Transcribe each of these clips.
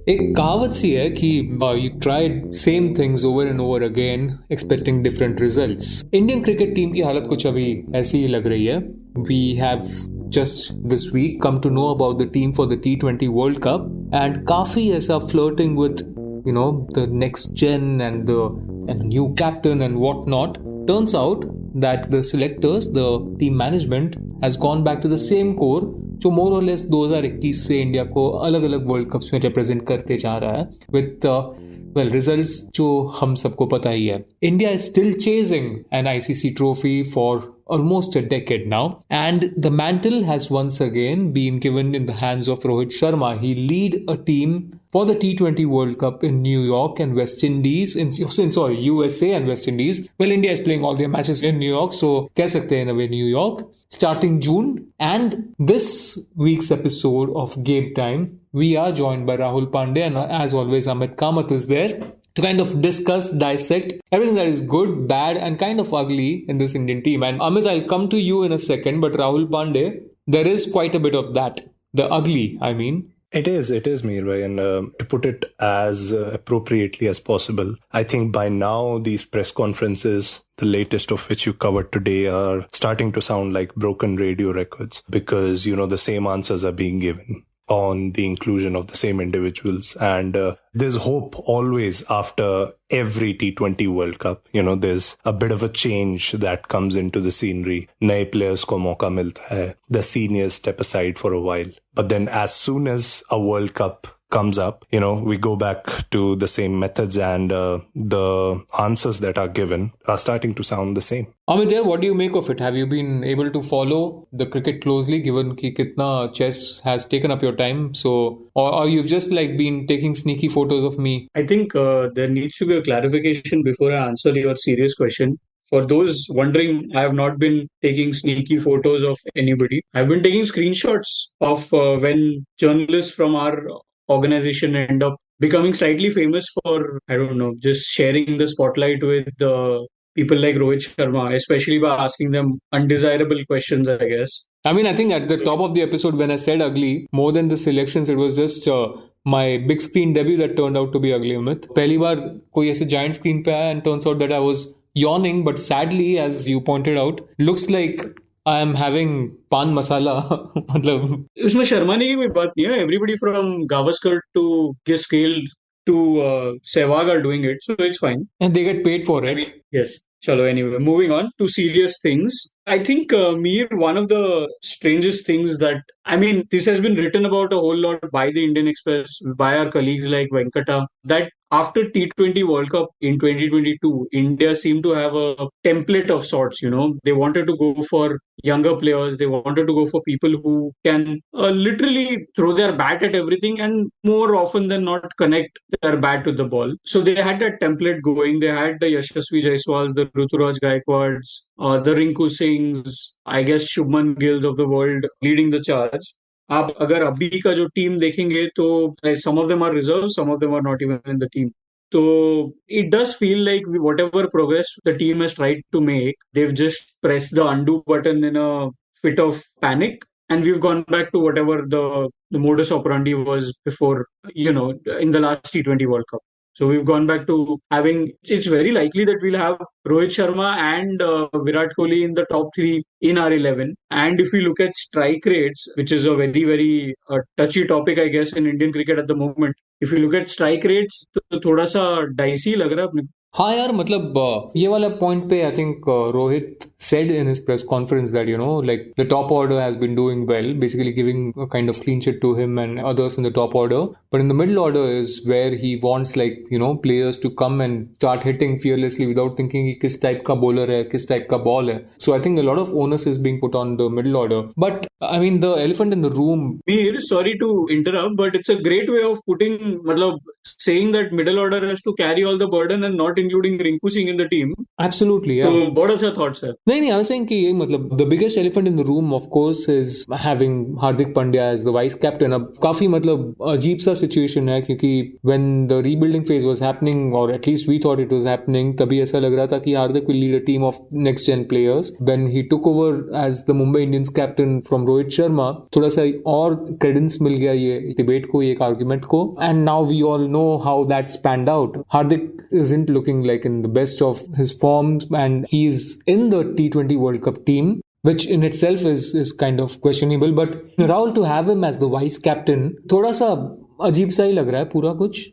एक कहावत सी है कि you tried same things over and over again expecting different results. Indian cricket team की हालत कुछ अभी ऐसी ही लग रही है. We have just this week come to know about the team for the T20 World Cup and काफी ऐसा flirting with the next gen and the new captain and what not. Turns out that the selectors, the team management has gone back to the same core जो मोर और less 2021 से India को अलग अलग world cups में represent करते जा रहा है विद रिजल्ट्स जो हम सबको पता ही है. India is still chasing an ICC trophy for almost a decade now, and the mantle has once again been given in the hands of Rohit Sharma. He lead a team for the T20 World Cup in New York and West Indies, USA and West Indies. Well, India is playing all their matches in New York, so कह सकते हैं in a way New York, starting June. And this week's episode of Game Time, we are joined by Rahul Pandey, and as always, Kamath is there to kind of discuss, dissect everything that is good, bad, and kind of ugly in this Indian team. And Amit, I'll come to you in a second, but Rahul Pandey, there is quite a bit of that. The ugly, I mean. It is, Mihir, and to put it as appropriately as possible, I think by now these press conferences, the latest of which you covered today, are starting to sound like broken radio records because, the same answers are being given on the inclusion of the same individuals. And there's hope always after every T20 World Cup. There's a bit of a change that comes into the scenery. Naye players ko mauka milta hai. The seniors step aside for a while. But then as soon as a World Cup comes up, we go back to the same methods and the answers that are given are starting to sound the same. Amit, what do you make of it? Have you been able to follow the cricket closely given ki kitna chess has taken up your time? So, or you've just been taking sneaky photos of me? I think there needs to be a clarification before I answer your serious question. For those wondering, I have not been taking sneaky photos of anybody. I've been taking screenshots of when journalists from our organization end up becoming slightly famous for, I don't know, just sharing the spotlight with people like Rohit Sharma, especially by asking them undesirable questions, I guess. I mean, I think at the top of the episode when I said ugly, more than the selections, it was just my big screen debut that turned out to be ugly, Amit. पहली बार कोई ऐसे giant screen पे आया and turns out that I was yawning, but sadly, as you pointed out, looks like I am having pan masala. मतलब उसमें शर्माने की कोई बात नहीं है. Everybody from Gavaskar to Gill to Sehwag are doing it, so it's fine. And they get paid for it. Yes. Chalo, anyway, moving on to serious things. I think, Mihir, one of the strangest things this has been written about a whole lot by the Indian Express, by our colleagues like Venkata, that after T20 World Cup in 2022, India seemed to have a template of sorts, They wanted to go for younger players. They wanted to go for people who can literally throw their bat at everything and more often than not connect their bat to the ball. So they had that template going. They had the Yashasvi Jaiswals, the Ruturaj Gaikwads, the Rinku Singhs, I guess Shubman Gills of the world leading the charge. आप अगर अभी का जो team देखेंगे तो some of them are reserves, some of them are not even in the team. So it does feel like whatever progress the team has tried to make, they've just pressed the undo button in a fit of panic, and we've gone back to whatever the modus operandi was before, in the last T20 World Cup. So we've gone back to it's very likely that we'll have Rohit Sharma and Virat Kohli in the top three in our 11. And if we look at strike rates, which is a very, very touchy topic, I guess, in Indian cricket at the moment. If you look at strike rates, तो थोड़ा सा dicey लग रहा है अपने. हाँ यार, मतलब ये वाला point पे I think Rohit said in his press conference that the top order has been doing well, basically giving a kind of clean sheet to him and others in the top order. But in the middle order is where he wants players to come and start hitting fearlessly without thinking कि किस type का bowler है, किस type का ball है. So I think a lot of onus is being put on the middle order. But I mean, the elephant in the room. Mihir, sorry to interrupt, but it's a great way of saying that middle order has to carry all the burden and not including Rinku Singh in the team. Absolutely, yeah. So, बहुत अच्छा thought, sir. नहीं, I was saying कि the biggest elephant in the room, of course, is having Hardik Pandya as the vice captain. अब काफी अजीब सा situation है क्योंकि when the rebuilding phase was happening, or at least we thought it was happening, तभी ऐसा लग रहा था कि Hardik will lead a team of next gen players. When he took over as the Mumbai Indians captain from Rohit Sharma थोड़ा सा और Credence मिल गया ये डिबेट को, ये आर्गुमेंट को, and now we all know how that spanned out. Hardik isn't looking like in the best of his forms, and he's in the T20 World Cup team, which in itself is kind of questionable. But Rahul, to have him as the vice captain, थोड़ा सा अजीब सा ही लग रहा है पूरा कुछ.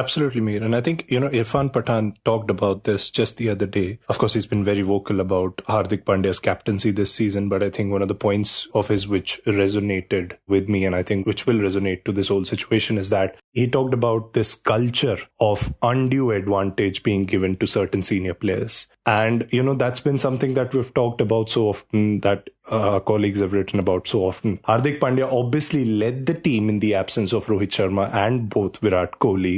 Absolutely, Mihir. And I think, Irfan Pathan talked about this just the other day. Of course, he's been very vocal about Hardik Pandya's captaincy this season, but I think one of the points of his which resonated with me, and I think which will resonate to this whole situation, is that he talked about this culture of undue advantage being given to certain senior players. And, that's been something that we've talked about so often, that colleagues have written about so often. Hardik Pandya obviously led the team in the absence of Rohit Sharma and both Virat Kohli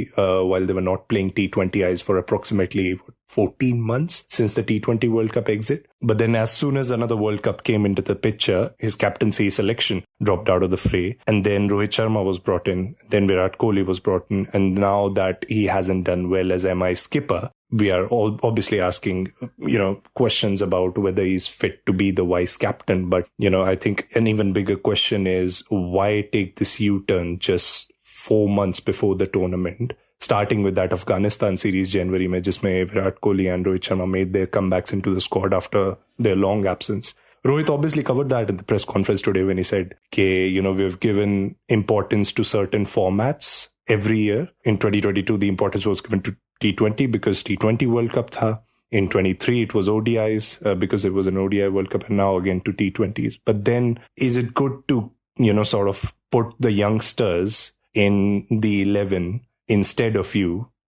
while they were not playing T20Is for approximately 14 months since the T20 World Cup exit. But then as soon as another World Cup came into the picture, his captaincy selection dropped out of the fray. And then Rohit Sharma was brought in. Then Virat Kohli was brought in. And now that he hasn't done well as MI skipper, we are all obviously asking, questions about whether he's fit to be the vice captain. But, I think an even bigger question is, why take this U-turn just 4 months before the tournament? Starting with that Afghanistan series January mein, jisme Virat Kohli and Rohit Sharma made their comebacks into the squad after their long absence. Rohit obviously covered that in the press conference today when he said, we've given importance to certain formats every year. In 2022, the importance was given to T20 because T20 World Cup tha. In 23, it was ODIs because it was an ODI World Cup, and now again to T20s. But then is it good to, sort of put the youngsters in the 11 instead of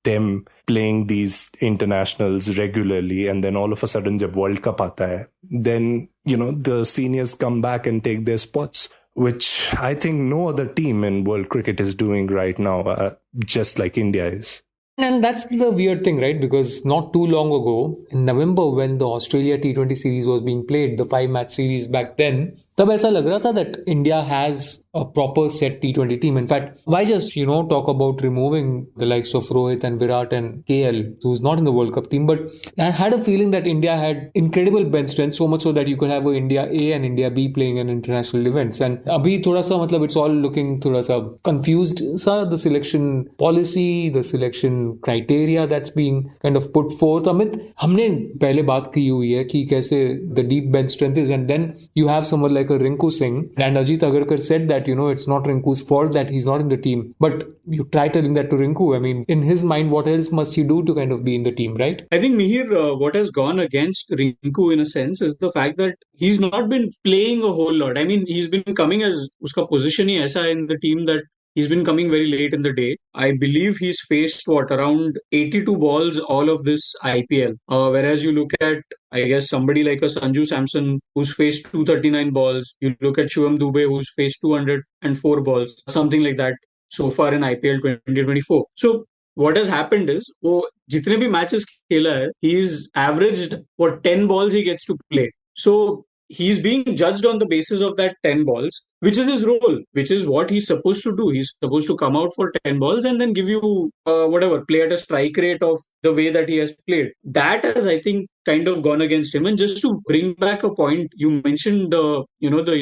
them playing these internationals regularly, and then all of a sudden jab World Cup aata hai, then, the seniors come back and take their spots, which I think no other team in world cricket is doing right now, just like India is. And that's the weird thing, right? Because not too long ago, in November, when the Australia T20 series was being played, the 5-match series back then, तब ऐसा लग रहा था that India has a proper set T20 team. In fact, why just, talk about removing the likes of Rohit and Virat and KL, who's not in the World Cup team, but I had a feeling that India had incredible bench strength, so much so that you could have a India A and India B playing in international events. And abhi thoda sa, it's all looking thoda sa confused, the selection policy, the selection criteria that's being kind of put forth. Amit, हमने पहले बात की हुई है कि कैसे the deep bench strength is, and then you have someone like a Rinku Singh, and Ajit Agarkar said that, it's not Rinku's fault that he's not in the team. But you try telling that to Rinku. I mean, in his mind, what else must he do to kind of be in the team, right? I think, Mihir, what has gone against Rinku in a sense is the fact that he's not been playing a whole lot. I mean, he's been coming as uska position hi aisa in the team that he's been coming very late in the day. I believe he's faced around 82 balls all of this IPL. Whereas you look at, I guess, somebody like a Sanju Samson who's faced 239 balls. You look at Shivam Dubey who's faced 204 balls, something like that so far in IPL 2024. So what has happened is, वो जितने भी matches खेला है, he's averaged 10 balls he gets to play. So he's being judged on the basis of that 10 balls, which is his role, which is what he's supposed to do. He's supposed to come out for 10 balls and then give you play at a strike rate of the way that he has played. That has, I think, kind of gone against him. And just to bring back a point, you mentioned the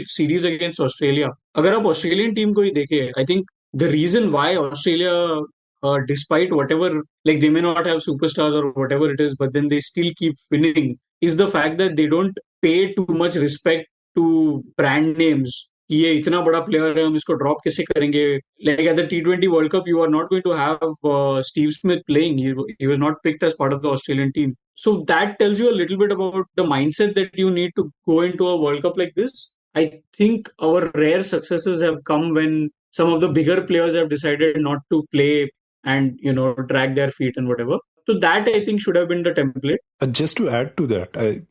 series against Australia. अगर आप Australian team को ही देखें, I think the reason why Australia, despite whatever, like they may not have superstars or whatever it is, but then they still keep winning, is the fact that they don't pay too much respect to brand names. ये इतना बड़ा player है, हम इसको drop कैसे करेंगे? Like at the T20 World Cup, you are not going to have Steve Smith playing. He was not picked as part of the Australian team. So that tells you a little bit about the mindset that you need to go into a World Cup like this. I think our rare successes have come when some of the bigger players have decided not to play and, drag their feet and whatever. So that, I think, should have been the template. Just to add to that, I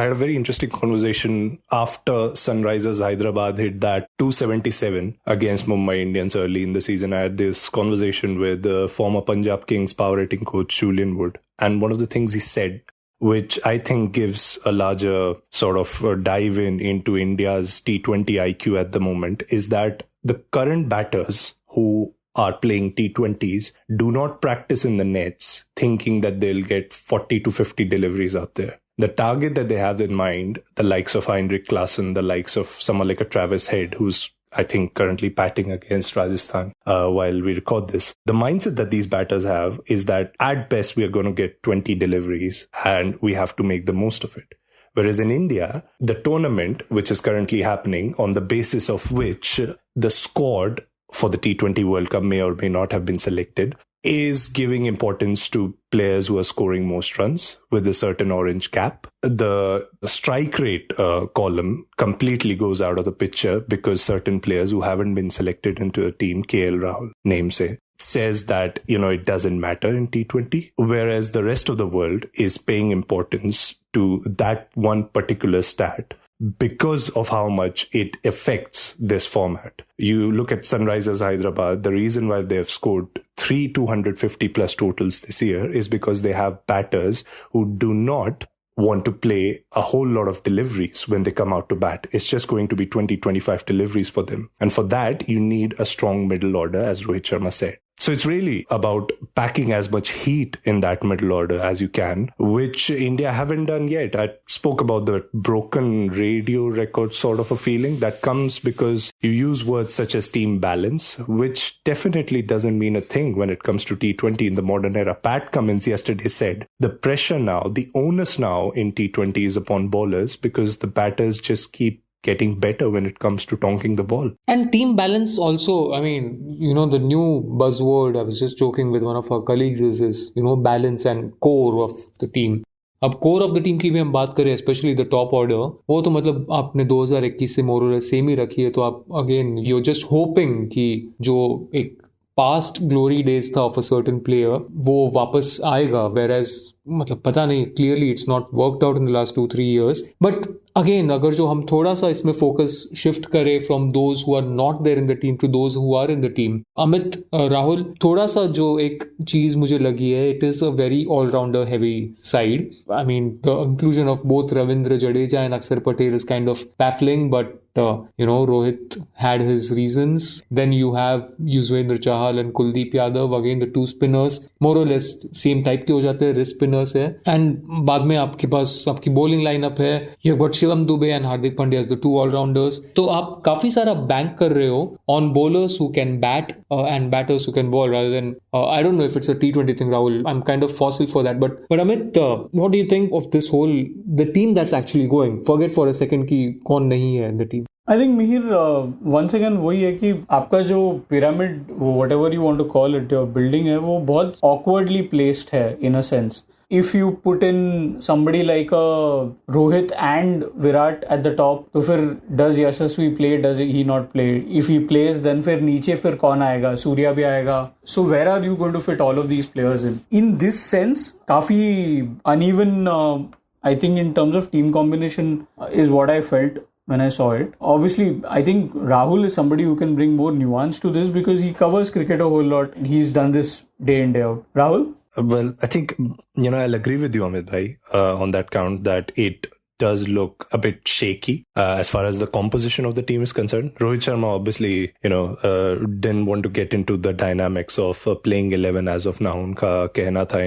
had a very interesting conversation after Sunrisers Hyderabad hit that 277 against Mumbai Indians early in the season. I had this conversation with the former Punjab Kings power rating coach Julian Wood. And one of the things he said, which I think gives a larger sort of dive into India's T20 IQ at the moment, is that the current batters who are playing T20s do not practice in the nets thinking that they'll get 40 to 50 deliveries out there. the target that they have in mind, the likes of Heinrich Klaassen, the likes of someone like a Travis Head, who's I think currently batting against Rajasthan while we record this. The mindset that these batters have is that at best we are going to get 20 deliveries and we have to make the most of it. Whereas in India, the tournament, which is currently happening, on the basis of which the squad for the T20 World Cup may or may not have been selected, is giving importance to players who are scoring most runs with a certain orange cap. The strike rate column completely goes out of the picture because certain players who haven't been selected into a team, KL Rahul, namesake, says that, it doesn't matter in T20, whereas the rest of the world is paying importance to that one particular stat because of how much it affects this format. You look at Sunrisers Hyderabad, the reason why they have scored 250 plus totals this year is because they have batters who do not want to play a whole lot of deliveries when they come out to bat. It's just going to be 20-25 deliveries for them. And for that, you need a strong middle order, as Rohit Sharma said. So it's really about packing as much heat in that middle order as you can, which India haven't done yet. I spoke about the broken radio record sort of a feeling that comes because you use words such as team balance, which definitely doesn't mean a thing when it comes to T20 in the modern era. Pat Cummins yesterday said the pressure now, the onus now in T20 is upon bowlers because the batters just keep getting better when it comes to tonking the ball. And team balance also, the new buzzword, I was just joking with one of our colleagues, is balance and core of the team. अब core of the team की भी हम बात करें, specially the top order, वो तो मतलब आपने 2021 से मोर और लेस सेम ही रखी है, तो आप अगेन यू जस्ट होपिंग कि जो एक पास्ट ग्लोरी डेज था ऑफ अ सर्टेन प्लेयर वो वापस आएगा, वेयर एज मतलब पता नहीं, clearly it's not worked out in the last 2-3 years. But again अगर जो हम थोड़ा सा इसमें फोकस शिफ्ट करें from those who are not there in the team to those who are in the team, Amit, Rahul, थोड़ा सा जो एक चीज मुझे लगी है, it is a very allrounder heavy side. I mean the inclusion of both Ravindra Jadeja and Akshar Patel is kind of baffling, but Rohit had his reasons. Then you have Yuzvendra Chahal and Kuldeep Yadav, again the two spinners, more or less same type के हो जाते हैं, wrist spinners है. And बाद में आपके पास आपकी bowling lineup है, you've got Shivam Dube and Hardik Pandya as the two all-rounders. तो आप काफी सारा bank कर रहे हो on bowlers who can bat and batters who can bowl, rather than I don't know if it's a T20 thing, Rahul. I'm kind of fossil for that. But Amit, what do you think of this whole, the team that's actually going? Forget for a second कि कौन नहीं है in the team. I think Mihir once again वही है कि आपका जो pyramid, whatever you want to call it, building है, वो बहुत ऑकवर्डली प्लेस्ड है in a sense. If you put in somebody like Rohit and Virat at the top, तो फिर does Yashasvi play, does he not play? If he plays, then फिर नीचे फिर कौन आएगा? सूर्या भी आएगा. So where are you going to fit all of these players in? In this sense, काफी uneven, I think in terms of team combination is what I felt when I saw it. Obviously, I think Rahul is somebody who can bring more nuance to this because he covers cricket a whole lot. He's done this day in, day out. Rahul? Well, I think, I'll agree with you, Amit bhai, on that count, that it does look a bit shaky as far as the composition of the team is concerned. Rohit Sharma obviously, didn't want to get into the dynamics of playing 11 as of now. उनका कहना था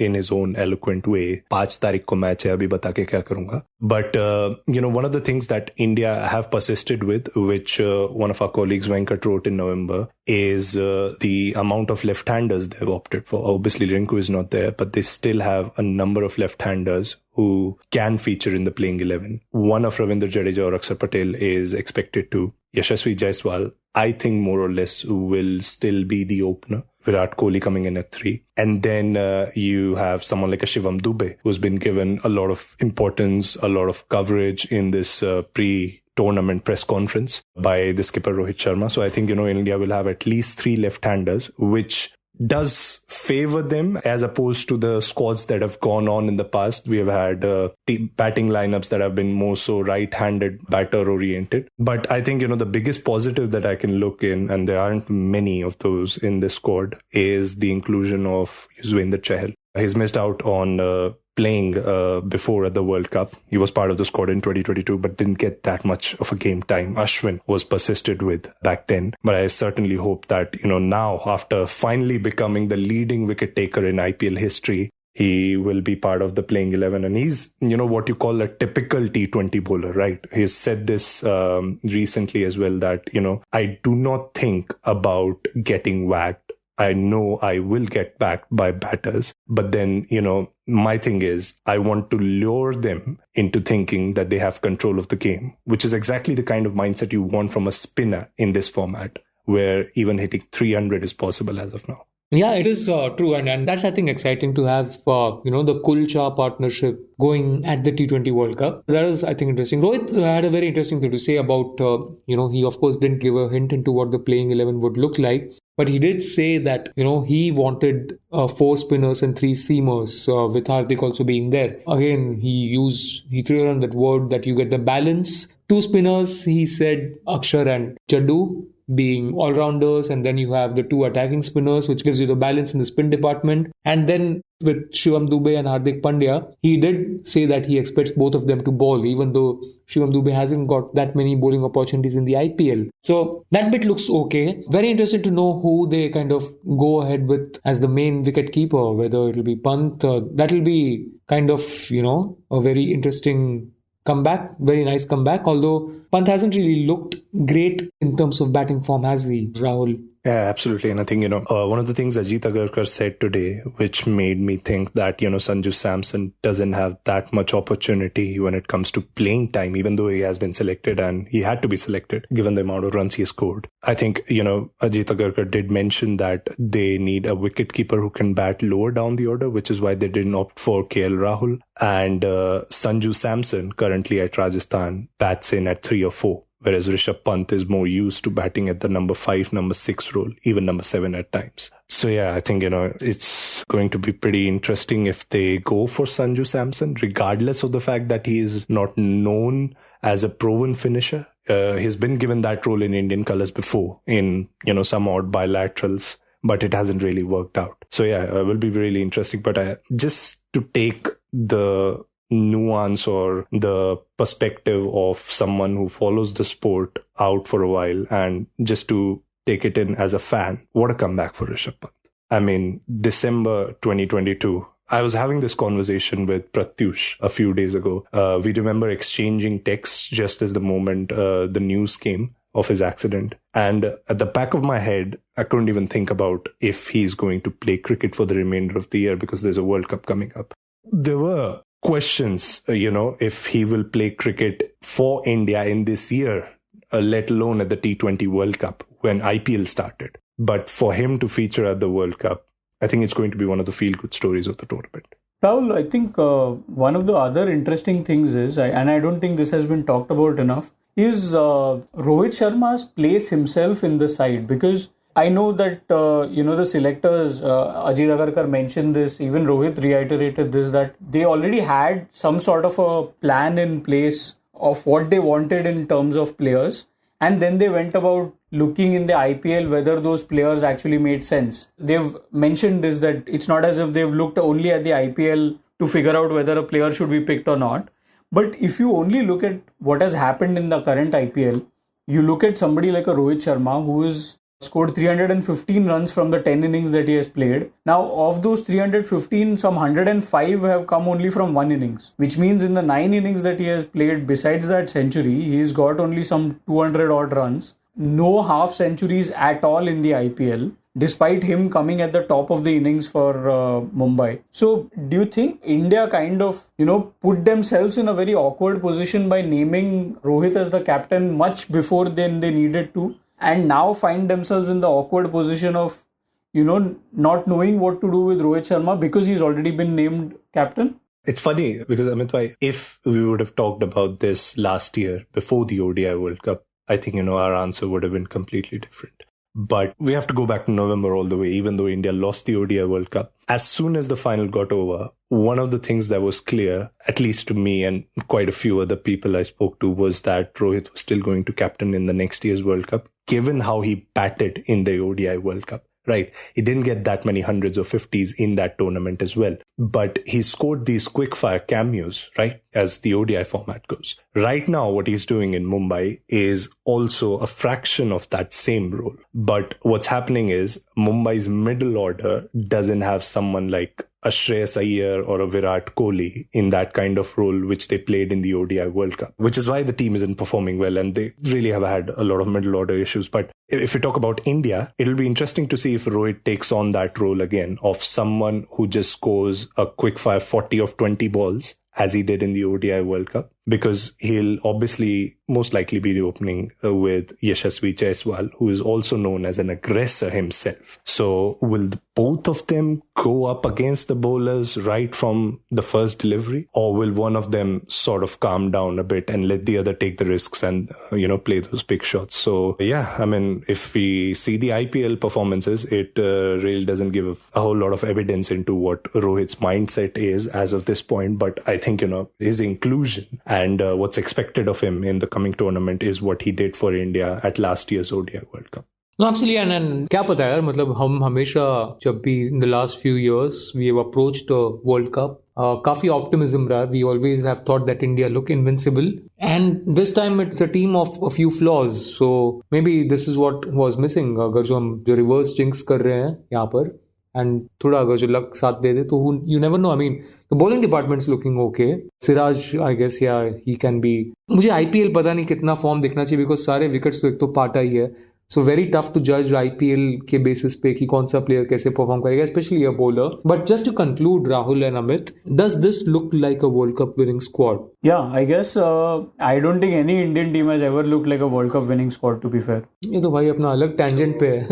in his own eloquent way, 5 तारीख को match है, अभी बता के क्या करूंगा. But, one of the things that India have persisted with, which one of our colleagues, Venkat, wrote in November, is the amount of left-handers they've opted for. Obviously, Rinku is not there, but they still have a number of left-handers who can feature in the playing 11. One of Ravindra Jadeja or Akshar Patel is expected to. Yashasvi Jaiswal, I think more or less will still be the opener. Virat Kohli coming in at 3. And then you have someone like a Shivam Dube, who's been given a lot of importance, a lot of coverage in this pre-tournament press conference by the skipper Rohit Sharma. So I think, India will have at least 3 left-handers, which does favor them as opposed to the squads that have gone on in the past. We have had batting lineups that have been more so right-handed, batter-oriented. But I think, the biggest positive that I can look in, and there aren't many of those in this squad, is the inclusion of Yuzvendra Chahal. He's missed out on playing before at the World Cup. He was part of the squad in 2022, but didn't get that much of a game time. Ashwin was persisted with back then. But I certainly hope that, now after finally becoming the leading wicket taker in IPL history, He will be part of the playing 11, and he's, what you call a typical T20 bowler, right? He's said this recently as well, that, I do not think about getting whacked. I know I will get backed by batters. But then, my thing is, I want to lure them into thinking that they have control of the game, which is exactly the kind of mindset you want from a spinner in this format, where even hitting 300 is possible as of now. Yeah, it is true. And that's, I think, exciting to have, the Kulcha partnership going at the T20 World Cup. That is, I think, interesting. Rohit had a very interesting thing to say about, he, of course, didn't give a hint into what the playing 11 would look like. But he did say that, he wanted 4 spinners and 3 seamers, with Hardik also being there. Again, he threw around that word that you get the balance. 2 spinners, he said, Akshar and Chaddu, being all-rounders, and then you have the 2 attacking spinners, which gives you the balance in the spin department. And then with Shivam Dube and Hardik Pandya, he did say that he expects both of them to bowl, even though Shivam Dube hasn't got that many bowling opportunities in the IPL. So that bit looks okay. Very interested to know who they kind of go ahead with as the main wicket keeper, whether it'll be Pant. That will be kind of, a very interesting comeback, very nice comeback, although Pant hasn't really looked great in terms of batting form, has he, Rahul? Yeah, absolutely. And I think, one of the things Ajit Agarkar said today, which made me think that, Sanju Samson doesn't have that much opportunity when it comes to playing time, even though he has been selected and he had to be selected given the amount of runs he scored. I think, Ajit Agarkar did mention that they need a wicketkeeper who can bat lower down the order, which is why they didn't opt for KL Rahul. And Sanju Samson, currently at Rajasthan, bats in at 3 or 4. Whereas Rishabh Pant is more used to batting at the number 5, number 6 role, even number 7 at times. So yeah, I think, it's going to be pretty interesting if they go for Sanju Samson, regardless of the fact that he is not known as a proven finisher. He's been given that role in Indian colours before in, some odd bilaterals, but it hasn't really worked out. So yeah, it will be really interesting. But just to take the nuance or the perspective of someone who follows the sport out for a while and just to take it in as a fan, what a comeback for Rishabh Pant. I mean, December 2022, I was having this conversation with Pratyush a few days ago. We remember exchanging texts just as the moment the news came of his accident. And at the back of my head, I couldn't even think about if he's going to play cricket for the remainder of the year because there's a World Cup coming up. There were questions, if he will play cricket for India in this year, let alone at the T20 World Cup when IPL started. But for him to feature at the World Cup, I think it's going to be one of the feel-good stories of the tournament. Rahul, I think one of the other interesting things is, and I don't think this has been talked about enough, is Rohit Sharma's place himself in the side. Because I know that, the selectors, Ajit Agarkar mentioned this, even Rohit reiterated this, that they already had some sort of a plan in place of what they wanted in terms of players. And then they went about looking in the IPL whether those players actually made sense. They've mentioned this, that it's not as if they've looked only at the IPL to figure out whether a player should be picked or not. But if you only look at what has happened in the current IPL, you look at somebody like a Rohit Sharma who is scored 315 runs from the 10 innings that he has played. Now, of those 315, some 105 have come only from 1 innings, which means in the 9 innings that he has played, besides that century, he's got only some 200 odd runs. No half centuries at all in the IPL, despite him coming at the top of the innings for Mumbai. So, do you think India kind of, put themselves in a very awkward position by naming Rohit as the captain much before then they needed to? And now find themselves in the awkward position of, not knowing what to do with Rohit Sharma because he's already been named captain? It's funny because, Amit, if we would have talked about this last year before the ODI World Cup, I think, our answer would have been completely different. But we have to go back to November all the way, even though India lost the ODI World Cup. As soon as the final got over, one of the things that was clear, at least to me and quite a few other people I spoke to, was that Rohit was still going to captain in the next year's World Cup, given how he batted in the ODI World Cup. Right. He didn't get that many hundreds or 50s in that tournament as well. But he scored these quick-fire cameos, right, as the ODI format goes. Right now, what he's doing in Mumbai is also a fraction of that same role. But what's happening is Mumbai's middle order doesn't have someone like a Shreyas Iyer or a Virat Kohli in that kind of role which they played in the ODI World Cup, which is why the team isn't performing well and they really have had a lot of middle order issues. But if we talk about India, it'll be interesting to see if Rohit takes on that role again of someone who just scores a quick fire 40 of 20 balls as he did in the ODI World Cup, because he'll obviously most likely be opening with Yashasvi Jaiswal, who is also known as an aggressor himself. So will both of them go up against the bowlers right from the first delivery, or will one of them sort of calm down a bit and let the other take the risks and, play those big shots? So yeah, I mean, if we see the IPL performances, it really doesn't give a whole lot of evidence into what Rohit's mindset is as of this point. But I think, his inclusion and what's expected of him in the coming tournament is what he did for India at last year's ODI World Cup. No, absolutely, and क्या पता है मतलब हम हमेशा जब भी in the last few years we have approached the World Cup, काफी optimism रहा. We always have thought that India look invincible, and this time it's a team of a few flaws. So maybe this is what was missing. अगर जो हम जो reverse jinx कर रहे हैं यहाँ पर, and थोड़ा अगर जो luck साथ दे दे तो you never know. I mean, the bowling department's looking okay. Siraj, I guess, yeah, he can be. मुझे IPL पता नहीं कितना फॉर्म देखना चाहिए, because सारे विकेट्स तो एक तो पाटा ही है. So very tough to judge IPL के basis पे कि कौन सा player कैसे perform करेगा, especially a bowler. But just to conclude, Rahul and Amit, does this look like a World Cup winning squad? Yeah, I guess I don't think any Indian team has ever looked like a World Cup winning squad, to be fair. ये तो भाई अपना अलग tangent पे है.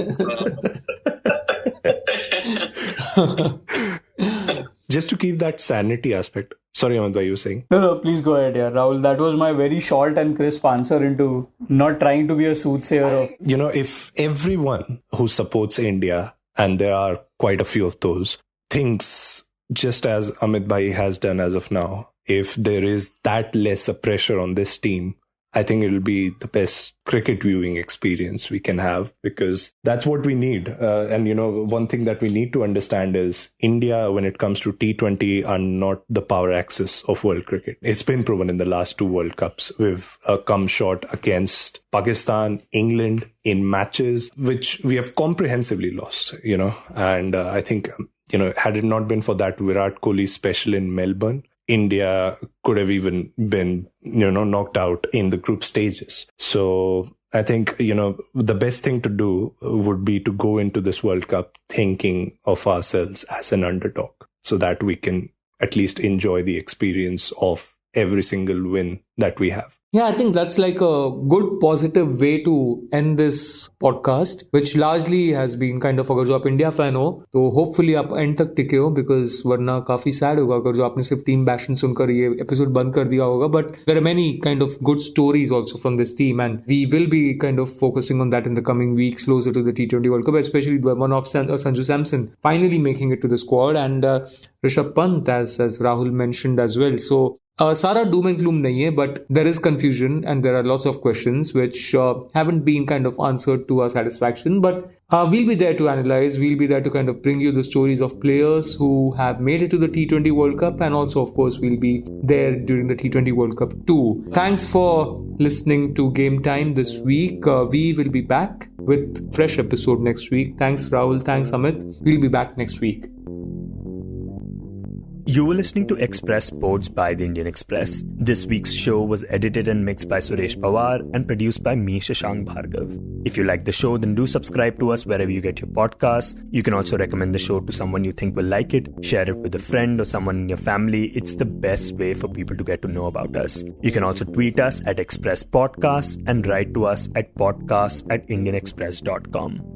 Just to keep that sanity aspect. Sorry, Amit, what you were saying? No, please go ahead, yeah. Rahul, that was my very short and crisp answer into not trying to be a soothsayer of... if everyone who supports India, and there are quite a few of those, thinks just as Amit Bhai has done as of now, if there is that less pressure on this team, I think it'll be the best cricket viewing experience we can have, because that's what we need. And one thing that we need to understand is India, when it comes to T20, are not the power axis of world cricket. It's been proven in the last two World Cups. We've come short against Pakistan, England in matches, which we have comprehensively lost, and I think, had it not been for that Virat Kohli special in Melbourne, India could have even been, knocked out in the group stages. So I think, the best thing to do would be to go into this World Cup thinking of ourselves as an underdog, so that we can at least enjoy the experience of every single win that we have. Yeah, I think that's like a good positive way to end this podcast, which largely has been kind of, अगर जो आप India fan हो तो hopefully आप end तक टिके हो, because वरना काफी sad होगा अगर जो आपने सिर्फ टीम बैशन सुनकर ये एपिसोड बंद कर दिया होगा. But there are many kind of good stories also from this team, and we will be kind of focusing on that in the coming weeks closer to the T20 World Cup, especially the one of Sanju Samson finally making it to the squad, and Rishabh Pant, as Rahul mentioned as well. So Sara doom and gloom nahi hai, but there is confusion and there are lots of questions which haven't been kind of answered to our satisfaction. But we'll be there to analyze, we'll be there to kind of bring you the stories of players who have made it to the T20 World Cup, and also, of course, we'll be there during the T20 World Cup too. Thanks for listening to Game Time this week. We will be back with fresh episode next week. Thanks, Rahul. Thanks, Amit. We'll be back next week. You were listening to Express Sports by the Indian Express. This week's show was edited and mixed by Suresh Pawar and produced by me, Shashank Bhargava. If you like the show, then do subscribe to us wherever you get your podcasts. You can also recommend the show to someone you think will like it. Share it with a friend or someone in your family. It's the best way for people to get to know about us. You can also tweet us at Express Podcasts and write to us at podcasts@indianexpress.com.